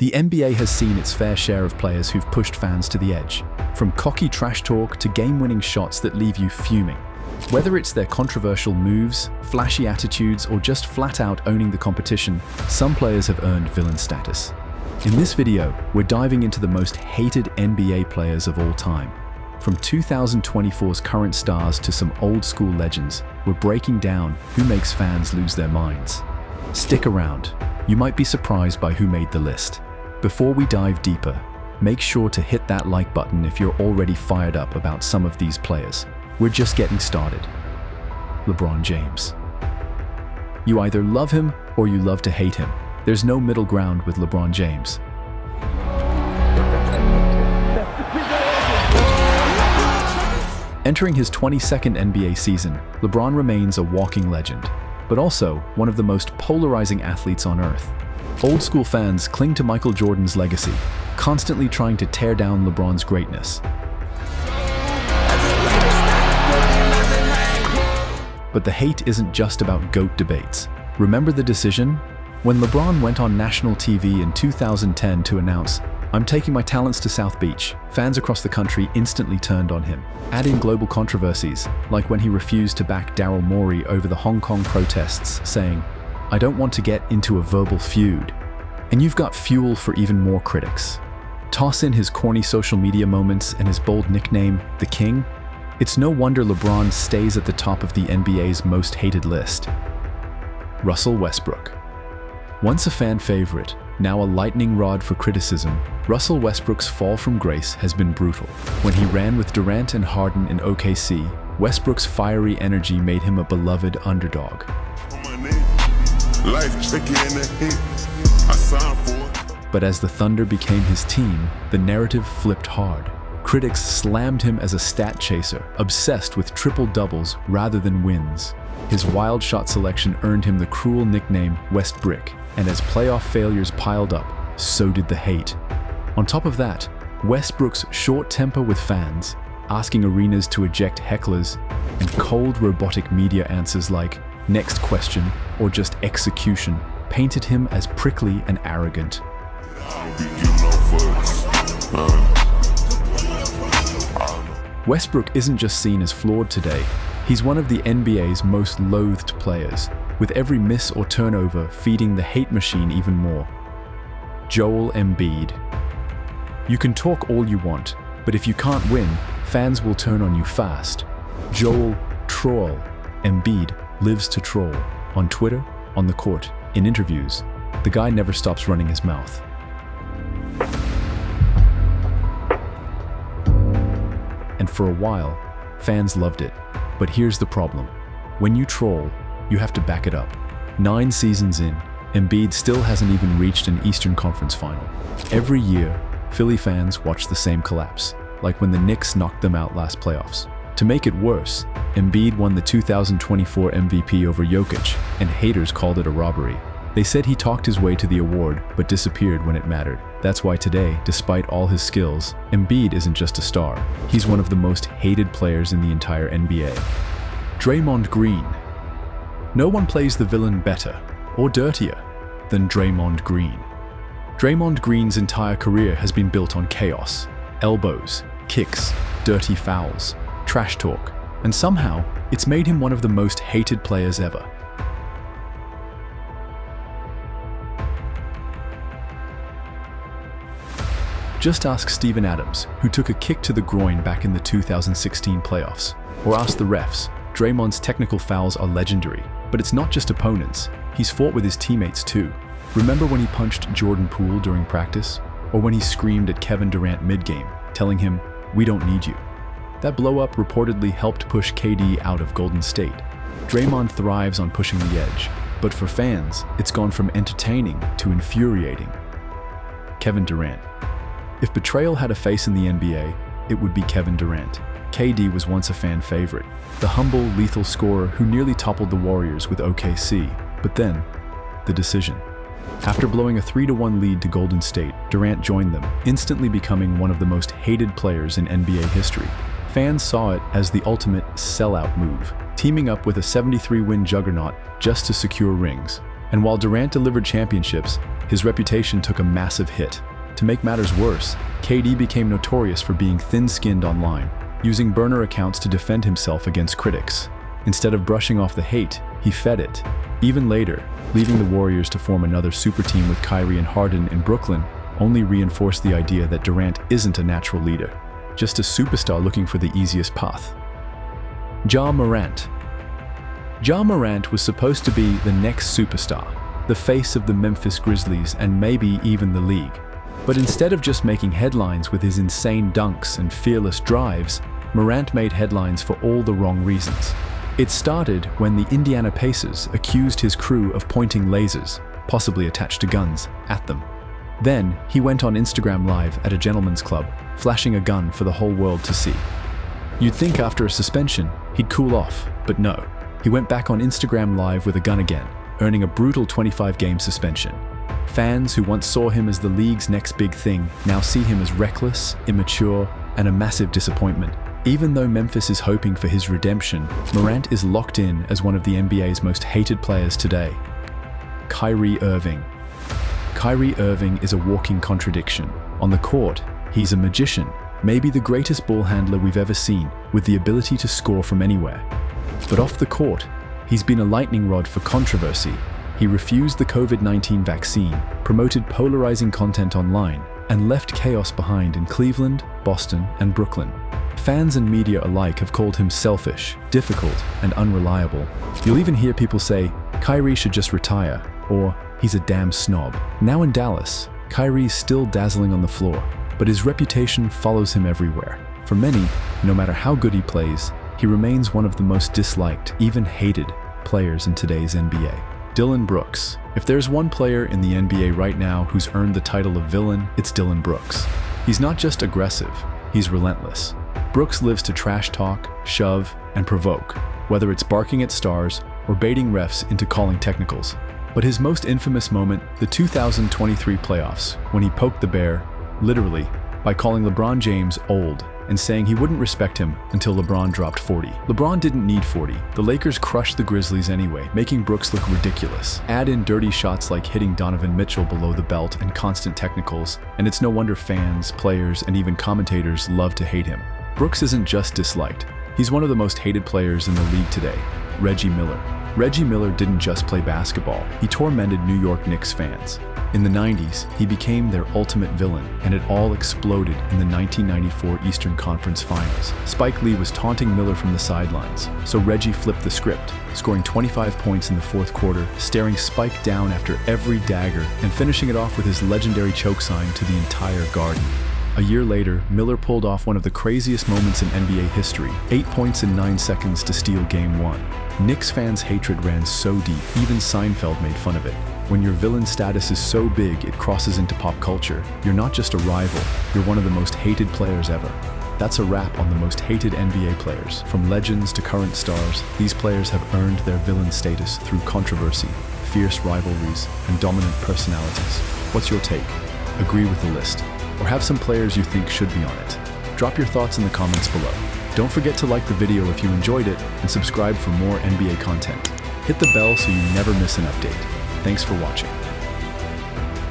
The NBA has seen its fair share of players who've pushed fans to the edge, from cocky trash talk to game-winning shots that leave you fuming. Whether it's their controversial moves, flashy attitudes, or just flat-out owning the competition, some players have earned villain status. In this video, we're diving into the most hated NBA players of all time. From 2024's current stars to some old-school legends, we're breaking down who makes fans lose their minds. Stick around. You might be surprised by who made the list. Before we dive deeper, make sure to hit that like button if you're already fired up about some of these players. We're just getting started. LeBron James. You either love him or you love to hate him. There's no middle ground with LeBron James. Entering his 22nd NBA season, LeBron remains a walking legend, but also one of the most polarizing athletes on earth. Old school fans cling to Michael Jordan's legacy, constantly trying to tear down LeBron's greatness. But the hate isn't just about GOAT debates. Remember the decision? When LeBron went on national TV in 2010 to announce, "I'm taking my talents to South Beach," fans across the country instantly turned on him. Add in global controversies, like when he refused to back Daryl Morey over the Hong Kong protests, saying, "I don't want to get into a verbal feud." And you've got fuel for even more critics. Toss in his corny social media moments and his bold nickname, The King. It's no wonder LeBron stays at the top of the NBA's most hated list. Russell Westbrook. Once a fan favorite, now a lightning rod for criticism, Russell Westbrook's fall from grace has been brutal. When he ran with Durant and Harden in OKC, Westbrook's fiery energy made him a beloved underdog. But as the Thunder became his team, the narrative flipped hard. Critics slammed him as a stat chaser, obsessed with triple-doubles rather than wins. His wild shot selection earned him the cruel nickname Westbrick, and as playoff failures piled up, so did the hate. On top of that, Westbrook's short temper with fans, asking arenas to eject hecklers, and cold robotic media answers like "next question" or just "execution" painted him as prickly and arrogant. Westbrook isn't just seen as flawed today, he's one of the NBA's most loathed players, with every miss or turnover feeding the hate machine even more. Joel Embiid. You can talk all you want, but if you can't win, fans will turn on you fast. Joel Troll Embiid lives to troll. On Twitter, on the court, in interviews, the guy never stops running his mouth. And for a while, fans loved it. But here's the problem. When you troll, you have to back it up. 9 seasons in, Embiid still hasn't even reached an Eastern Conference final. Every year, Philly fans watch the same collapse, like when the Knicks knocked them out last playoffs. To make it worse, Embiid won the 2024 MVP over Jokic, and haters called it a robbery. They said he talked his way to the award, but disappeared when it mattered. That's why today, despite all his skills, Embiid isn't just a star. He's one of the most hated players in the entire NBA. Draymond Green. No one plays the villain better, or dirtier, than Draymond Green. Draymond Green's entire career has been built on chaos, elbows, kicks, dirty fouls, trash talk, and somehow, it's made him one of the most hated players ever. Just ask Steven Adams, who took a kick to the groin back in the 2016 playoffs. Or ask the refs. Draymond's technical fouls are legendary, but it's not just opponents. He's fought with his teammates too. Remember when he punched Jordan Poole during practice? Or when he screamed at Kevin Durant mid-game, telling him, "We don't need you." That blow-up reportedly helped push KD out of Golden State. Draymond thrives on pushing the edge, but for fans, it's gone from entertaining to infuriating. Kevin Durant. If betrayal had a face in the NBA, it would be Kevin Durant. KD was once a fan favorite, the humble, lethal scorer who nearly toppled the Warriors with OKC. But then, the decision. After blowing a 3-1 lead to Golden State, Durant joined them, instantly becoming one of the most hated players in NBA history. Fans saw it as the ultimate sellout move, teaming up with a 73-win juggernaut just to secure rings. And while Durant delivered championships, his reputation took a massive hit. To make matters worse, KD became notorious for being thin-skinned online, using burner accounts to defend himself against critics. Instead of brushing off the hate, he fed it. Even later, leaving the Warriors to form another super team with Kyrie and Harden in Brooklyn only reinforced the idea that Durant isn't a natural leader, just a superstar looking for the easiest path. Ja Morant. Ja Morant was supposed to be the next superstar, the face of the Memphis Grizzlies and maybe even the league. But instead of just making headlines with his insane dunks and fearless drives, Morant made headlines for all the wrong reasons. It started when the Indiana Pacers accused his crew of pointing lasers, possibly attached to guns, at them. Then, he went on Instagram Live at a gentleman's club, flashing a gun for the whole world to see. You'd think after a suspension, he'd cool off, but no. He went back on Instagram Live with a gun again, earning a brutal 25-game suspension. Fans who once saw him as the league's next big thing now see him as reckless, immature, and a massive disappointment. Even though Memphis is hoping for his redemption, Morant is locked in as one of the NBA's most hated players today. Kyrie Irving. Kyrie Irving is a walking contradiction. On the court, he's a magician, maybe the greatest ball handler we've ever seen, with the ability to score from anywhere. But off the court, he's been a lightning rod for controversy. He refused the COVID-19 vaccine, promoted polarizing content online, and left chaos behind in Cleveland, Boston, and Brooklyn. Fans and media alike have called him selfish, difficult, and unreliable. You'll even hear people say, Kyrie should just retire, or he's a damn snob. Now in Dallas, Kyrie's still dazzling on the floor, but his reputation follows him everywhere. For many, no matter how good he plays, he remains one of the most disliked, even hated, players in today's NBA. Dillon Brooks. If there's one player in the NBA right now who's earned the title of villain, it's Dillon Brooks. He's not just aggressive, he's relentless. Brooks lives to trash talk, shove, and provoke, whether it's barking at stars or baiting refs into calling technicals. But his most infamous moment, the 2023 playoffs, when he poked the bear, literally, by calling LeBron James old and saying he wouldn't respect him until LeBron dropped 40. LeBron didn't need 40. The Lakers crushed the Grizzlies anyway, making Brooks look ridiculous. Add in dirty shots like hitting Donovan Mitchell below the belt and constant technicals, and it's no wonder fans, players, and even commentators love to hate him. Brooks isn't just disliked. He's one of the most hated players in the league today, Reggie Miller. Reggie Miller didn't just play basketball, he tormented New York Knicks fans. In the 90s, he became their ultimate villain, and it all exploded in the 1994 Eastern Conference Finals. Spike Lee was taunting Miller from the sidelines, so Reggie flipped the script, scoring 25 points in the fourth quarter, staring Spike down after every dagger, and finishing it off with his legendary choke sign to the entire Garden. A year later, Miller pulled off one of the craziest moments in NBA history, 8 points in 9 seconds to steal Game 1. Knicks fans' hatred ran so deep, even Seinfeld made fun of it. When your villain status is so big it crosses into pop culture, you're not just a rival, you're one of the most hated players ever. That's a wrap on the most hated NBA players. From legends to current stars, these players have earned their villain status through controversy, fierce rivalries, and dominant personalities. What's your take? Agree with the list? Or have some players you think should be on it? Drop your thoughts in the comments below. Don't forget to like the video if you enjoyed it and subscribe for more NBA content. Hit the bell so you never miss an update. Thanks for watching.